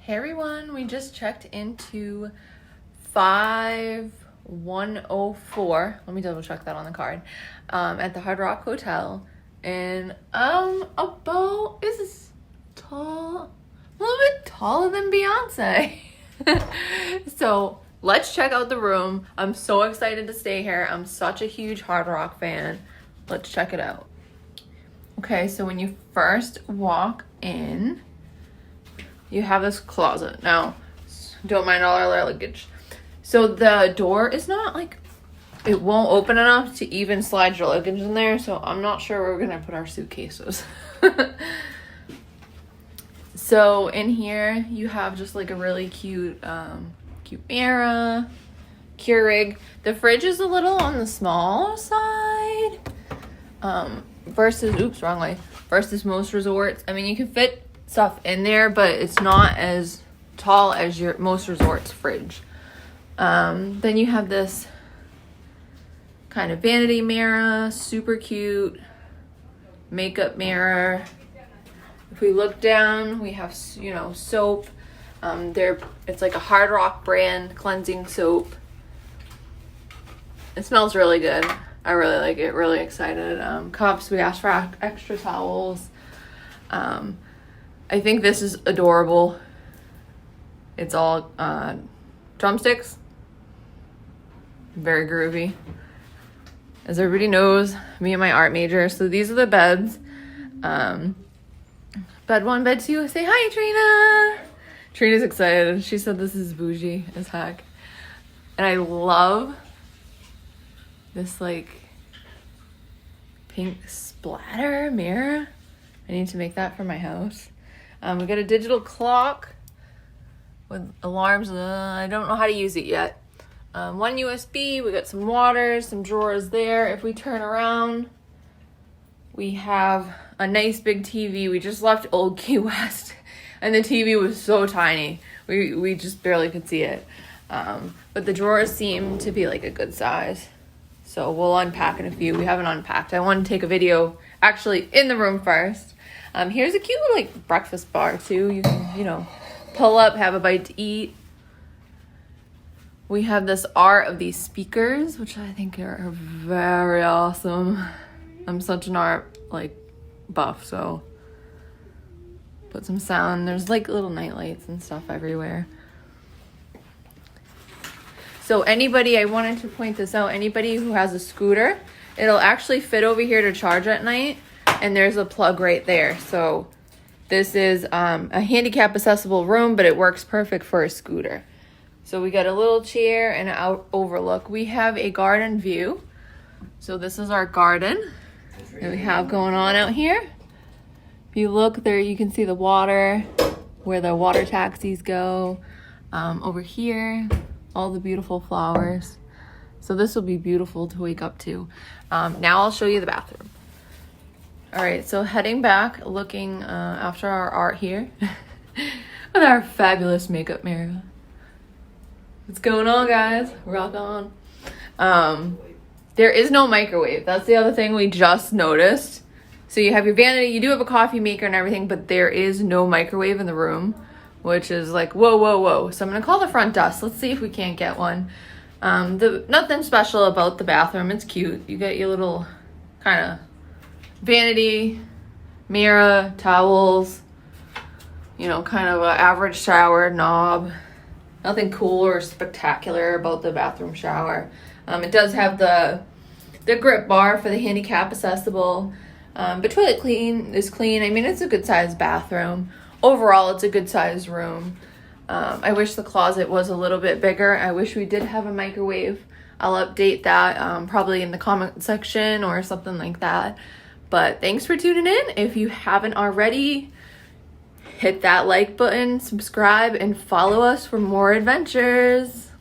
Hey everyone, we just checked into 5104. Let me double check that on the card. At the Hard Rock Hotel. And about is this tall? A little bit taller than Beyonce. So let's check out the room. I'm so excited to stay here. I'm such a huge Hard Rock fan. Let's check it out. Okay, so when you first walk in, you have this closet. Now, don't mind all our luggage. So the door is not like, it won't open enough to even slide your luggage in there. So I'm not sure where we're gonna put our suitcases. So in here, you have just like a really cute mirror, Keurig. The fridge is a little on the small side versus most resorts. I mean, you can fit stuff in there, but it's not as tall as your most resorts fridge. Then you have this kind of vanity mirror, super cute makeup mirror. If we look down, we have, soap. It's like a Hard Rock brand cleansing soap. It smells really good. I really like it, really excited. Cups, we asked for extra towels. I think this is adorable. It's all drumsticks. Very groovy. As everybody knows, me and my art major. So these are the beds. Bed 1, bed 2. Say hi, Trina. Trina's excited. She said this is bougie as heck. And I love this like pink splatter mirror. I need to make that for my house. We got a digital clock with alarms. I don't know how to use it yet. One USB. We got some water, some drawers there. If we turn around, we have a nice big TV. We just left Old Key West, and the TV was so tiny. We just barely could see it. But the drawers seem to be like a good size. So we'll unpack in a few. We haven't unpacked. I want to take a video actually in the room first. Here's a cute like breakfast bar too. You can, pull up, have a bite to eat. We have this art of these speakers, which I think are very awesome. I'm such an art buff, so put some sound. There's like little night lights and stuff everywhere. So I wanted to point this out, anybody who has a scooter, it'll actually fit over here to charge at night. And there's a plug right there. So this is a handicap accessible room, but it works perfect for a scooter. So we got a little chair and an overlook. We have a garden view. So this is our garden that we have going on out here. If you look there, you can see the water, where the water taxis go. Over here, all the beautiful flowers. So this will be beautiful to wake up to. Now I'll show you the bathroom. All right, so heading back, looking after our art here with our fabulous makeup mirror. What's going on, guys? Rock on. There is no microwave. That's the other thing we just noticed. So you have your vanity, you do have a coffee maker and everything, but there is no microwave in the room, which is like, whoa, whoa, whoa. So I'm gonna call the front desk. Let's see if we can't get one. Nothing special about the bathroom. It's cute. You get your little kind of vanity, mirror, towels, kind of an average shower knob. Nothing cool or spectacular about the bathroom shower. It does have the grip bar for the handicap accessible, but toilet is clean. I mean, it's a good sized bathroom. Overall, it's a good sized room. I wish the closet was a little bit bigger. I wish we did have a microwave. I'll update that probably in the comment section or something like that. But thanks for tuning in. If you haven't already, hit that like button, subscribe, and follow us for more adventures.